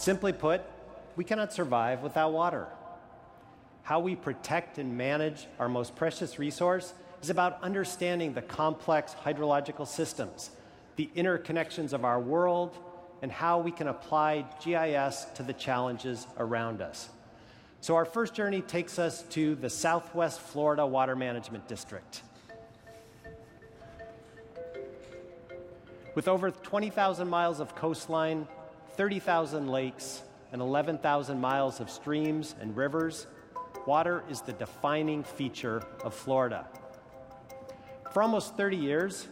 Simply put, we cannot survive without water. How we protect and manage our most precious resource is about understanding the complex hydrological systems, the interconnections of our world, and how we can apply GIS to the challenges around us. So our first journey takes us to the Southwest Florida Water Management District. With over 20,000 miles of coastline, 30,000 lakes, and 11,000 miles of streams and rivers, water is the defining feature of Florida. For almost 30 years,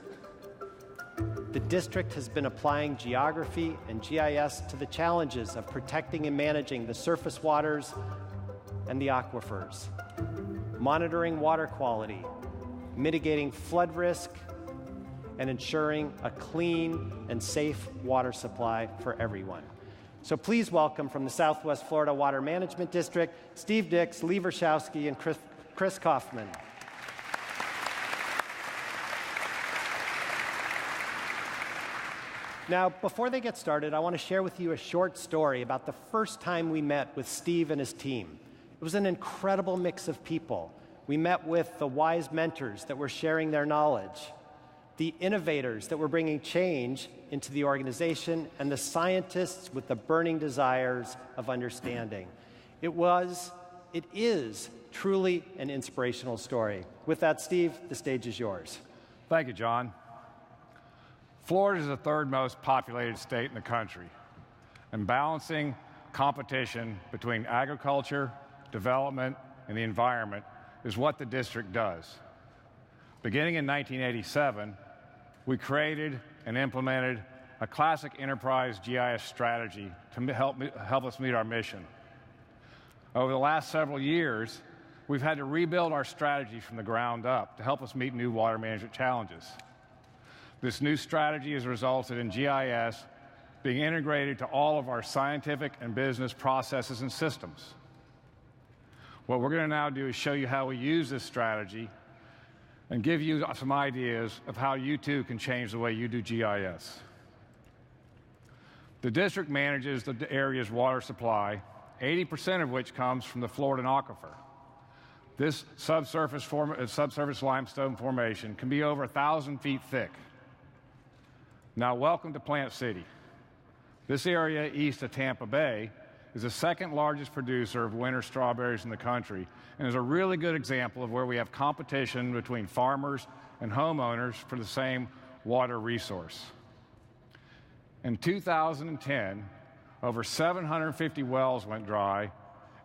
the district has been applying geography and GIS to the challenges of protecting and managing the surface waters and the aquifers, monitoring water quality, mitigating flood risk, and ensuring a clean and safe water supply for everyone. So please welcome from the Southwest Florida Water Management District, Steve Dix, Lee Vershowski, and Chris Kaufman. Now, before they get started, I want to share with you a short story about the first time we met with Steve and his team. It was an incredible mix of people. We met with the wise mentors that were sharing their knowledge, the innovators that were bringing change into the organization, and the scientists with the burning desires of understanding. It is truly an inspirational story. With that, Steve, the stage is yours. Thank you, John. Florida is the third most populated state in the country, and balancing competition between agriculture, development, and the environment is what the district does. Beginning in 1987, we created and implemented a classic enterprise GIS strategy to help us meet our mission. Over the last several years, we've had to rebuild our strategy from the ground up to help us meet new water management challenges. This new strategy has resulted in GIS being integrated to all of our scientific and business processes and systems. What we're going to now do is show you how we use this strategy and give you some ideas of how you too can change the way you do GIS. The district manages the area's water supply, 80% of which comes from the Floridan aquifer. This subsurface limestone formation can be over 1,000 feet thick. Now, welcome to Plant City. This area east of Tampa Bay is the second largest producer of winter strawberries in the country and is a really good example of where we have competition between farmers and homeowners for the same water resource. In 2010, over 750 wells went dry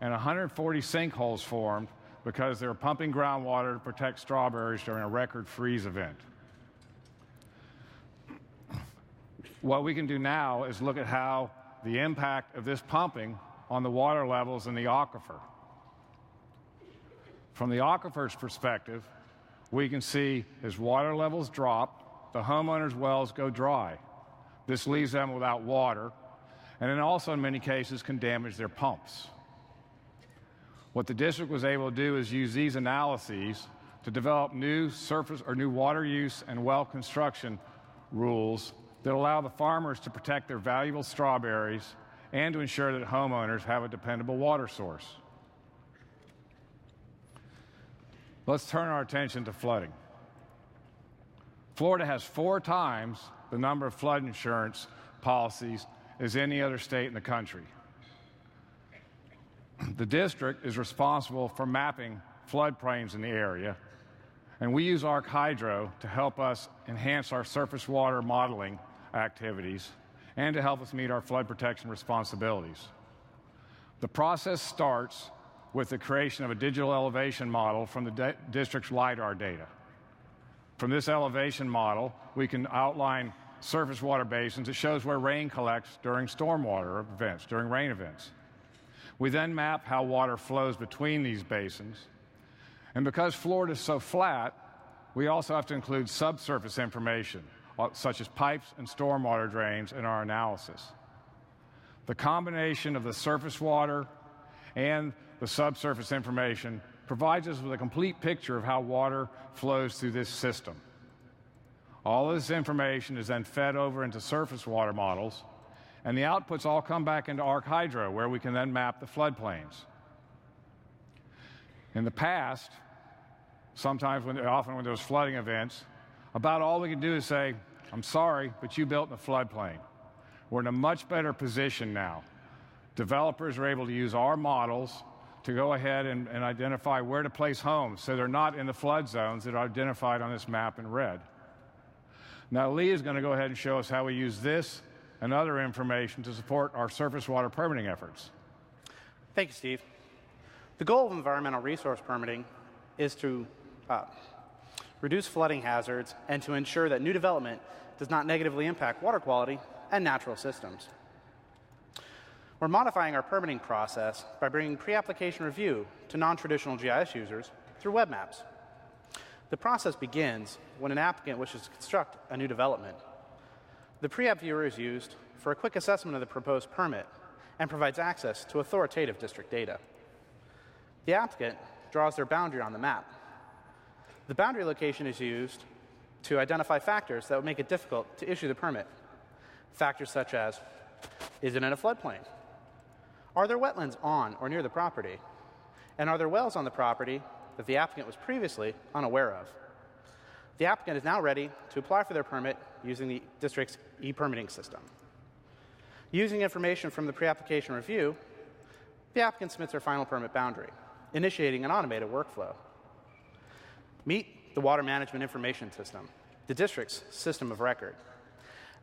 and 140 sinkholes formed because they were pumping groundwater to protect strawberries during a record freeze event. What we can do now is look at how the impact of this pumping on the water levels in the aquifer. From the aquifer's perspective, we can see as water levels drop, the homeowners' wells go dry. This leaves them without water, and then also in many cases can damage their pumps. What the district was able to do is use these analyses to develop new surface or new water use and well construction rules that allow the farmers to protect their valuable strawberries and to ensure that homeowners have a dependable water source. Let's turn our attention to flooding. Florida has 4 times the number of flood insurance policies as any other state in the country. The district is responsible for mapping floodplains in the area, and we use ArcHydro to help us enhance our surface water modeling activities and to help us meet our flood protection responsibilities. The process starts with the creation of a digital elevation model from the district's LIDAR data. From this elevation model, we can outline surface water basins. It shows where rain collects during stormwater events, during rain events. We then map how water flows between these basins. And because Florida is so flat, we also have to include subsurface information, such as pipes and stormwater drains, in our analysis. The combination of the surface water and the subsurface information provides us with a complete picture of how water flows through this system. All of this information is then fed over into surface water models, And the outputs all come back into ArcHydro, where we can then map the floodplains. In the past, often when there's flooding events, about all we can do is say, I'm sorry, but you built in a floodplain. We're in a much better position now. Developers are able to use our models to go ahead and identify where to place homes so they're not in the flood zones that are identified on this map in red. Now, Lee is going to go ahead and show us how we use this and other information to support our surface water permitting efforts. Thank you, Steve. The goal of environmental resource permitting is to reduce flooding hazards and to ensure that new development does not negatively impact water quality and natural systems. We're modifying our permitting process by bringing pre-application review to non-traditional GIS users through web maps. The process begins when an applicant wishes to construct a new development. The pre-app viewer is used for a quick assessment of the proposed permit and provides access to authoritative district data. The applicant draws their boundary on the map. The boundary location is used to identify factors that would make it difficult to issue the permit. Factors such as, is it in a floodplain? Are there wetlands on or near the property? And are there wells on the property that the applicant was previously unaware of? The applicant is now ready to apply for their permit using the district's e-permitting system. Using information from the pre-application review, the applicant submits their final permit boundary, initiating an automated workflow. Meet the Water Management Information System, the district's system of record.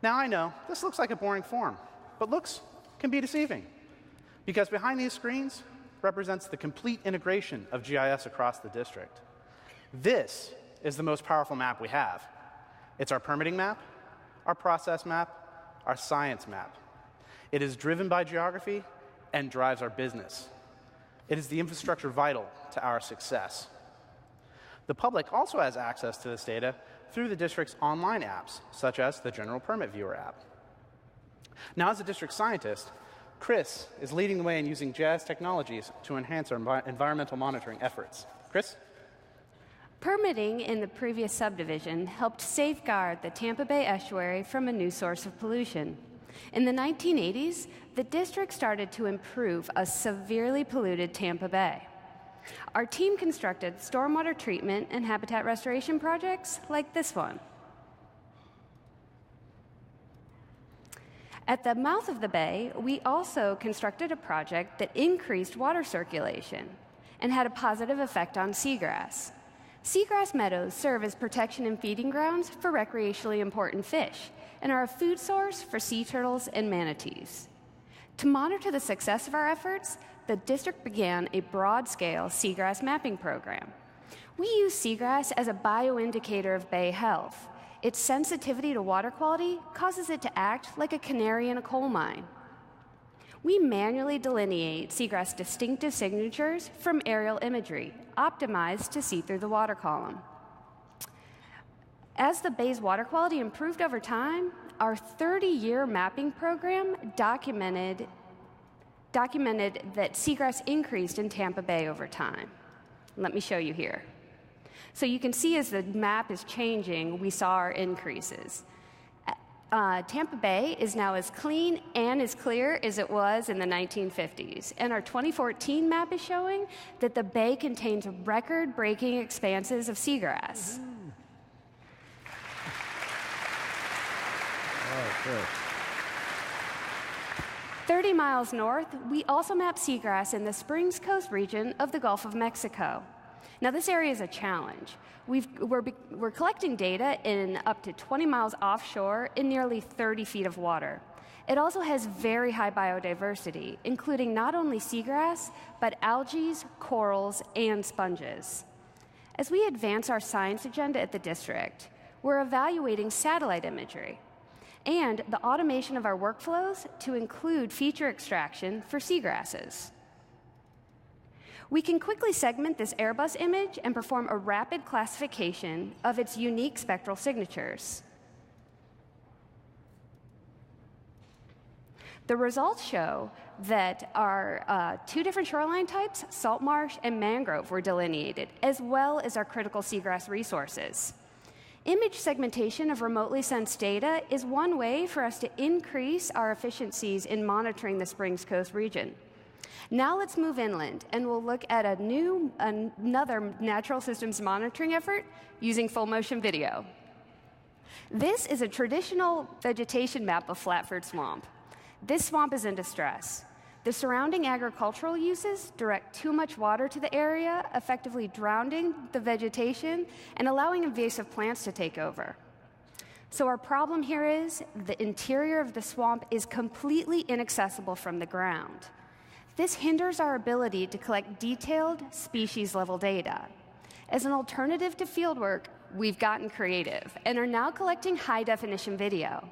Now, I know this looks like a boring form, but looks can be deceiving, because behind these screens represents the complete integration of GIS across the district. This is the most powerful map we have. It's our permitting map, our process map, our science map. It is driven by geography and drives our business. It is the infrastructure vital to our success. The public also has access to this data through the district's online apps, such as the General Permit Viewer app. Now, as a district scientist, Chris is leading the way in using GIS technologies to enhance our environmental monitoring efforts. Chris? Permitting in the previous subdivision helped safeguard the Tampa Bay estuary from a new source of pollution. In the 1980s, the district started to improve a severely polluted Tampa Bay. Our team constructed stormwater treatment and habitat restoration projects like this one. At the mouth of the bay, we also constructed a project that increased water circulation and had a positive effect on seagrass. Seagrass meadows serve as protection and feeding grounds for recreationally important fish and are a food source for sea turtles and manatees. To monitor the success of our efforts, the district began a broad-scale seagrass mapping program. We use seagrass as a bioindicator of bay health. Its sensitivity to water quality causes it to act like a canary in a coal mine. We manually delineate seagrass distinctive signatures from aerial imagery, optimized to see through the water column. As the bay's water quality improved over time, our 30-year mapping program documented that seagrass increased in Tampa Bay over time. Let me show you here. So you can see as the map is changing, we saw our increases. Tampa Bay is now as clean and as clear as it was in the 1950s. And our 2014 map is showing that the bay contains record-breaking expanses of seagrass. Oh, good. 30 miles north, we also map seagrass in the Springs Coast region of the Gulf of Mexico. Now, this area is a challenge. We're collecting data in up to 20 miles offshore in nearly 30 feet of water. It also has very high biodiversity, including not only seagrass, but algae, corals, and sponges. As we advance our science agenda at the district, we're evaluating satellite imagery and the automation of our workflows to include feature extraction for seagrasses. We can quickly segment this Airbus image and perform a rapid classification of its unique spectral signatures. The results show that our two different shoreline types, salt marsh and mangrove, were delineated, as well as our critical seagrass resources. Image segmentation of remotely sensed data is one way for us to increase our efficiencies in monitoring the Springs Coast region. Now let's move inland, and we'll look at another natural systems monitoring effort using full motion video. This is a traditional vegetation map of Flatford Swamp. This swamp is in distress. The surrounding agricultural uses direct too much water to the area, effectively drowning the vegetation and allowing invasive plants to take over. So our problem here is the interior of the swamp is completely inaccessible from the ground. This hinders our ability to collect detailed species-level data. As an alternative to fieldwork, we've gotten creative and are now collecting high-definition video.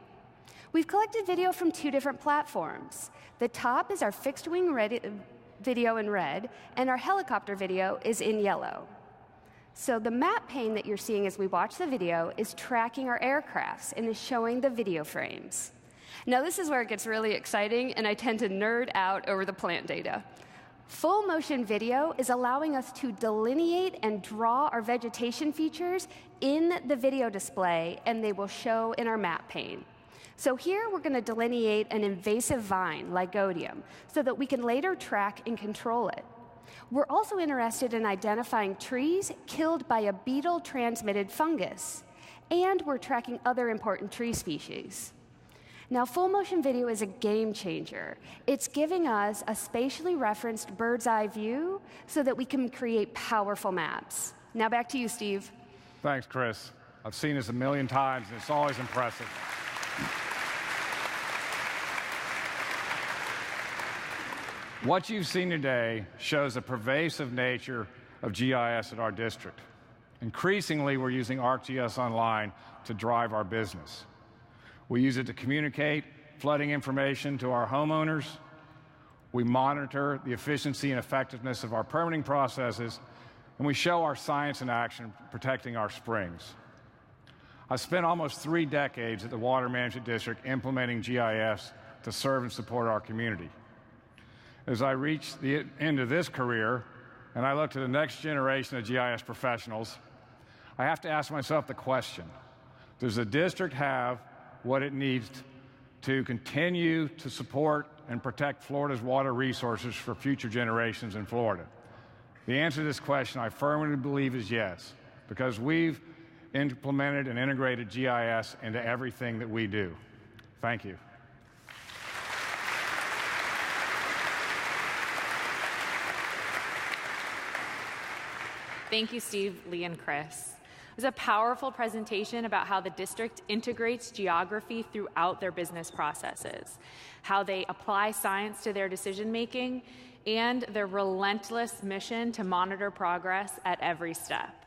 We've collected video from 2 different platforms. The top is our fixed-wing video in red, and our helicopter video is in yellow. So the map pane that you're seeing as we watch the video is tracking our aircrafts and is showing the video frames. Now this is where it gets really exciting, and I tend to nerd out over the plant data. Full motion video is allowing us to delineate and draw our vegetation features in the video display, and they will show in our map pane. So here we're going to delineate an invasive vine, Lygodium, so that we can later track and control it. We're also interested in identifying trees killed by a beetle-transmitted fungus, and we're tracking other important tree species. Now, full motion video is a game changer. It's giving us a spatially referenced bird's eye view so that we can create powerful maps. Now back to you, Steve. Thanks, Chris. I've seen this a million times, and it's always impressive. What you've seen today shows the pervasive nature of GIS at our district. Increasingly, we're using ArcGIS Online to drive our business. We use it to communicate flooding information to our homeowners. We monitor the efficiency and effectiveness of our permitting processes, and we show our science in action protecting our springs. I've spent almost 3 decades at the Water Management District implementing GIS to serve and support our community. As I reach the end of this career, and I look to the next generation of GIS professionals, I have to ask myself the question, does the district have what it needs to continue to support and protect Florida's water resources for future generations in Florida? The answer to this question, I firmly believe, is yes, because we've implemented and integrated GIS into everything that we do. Thank you. Thank you, Steve, Lee, and Chris. It was a powerful presentation about how the district integrates geography throughout their business processes, how they apply science to their decision-making, and their relentless mission to monitor progress at every step.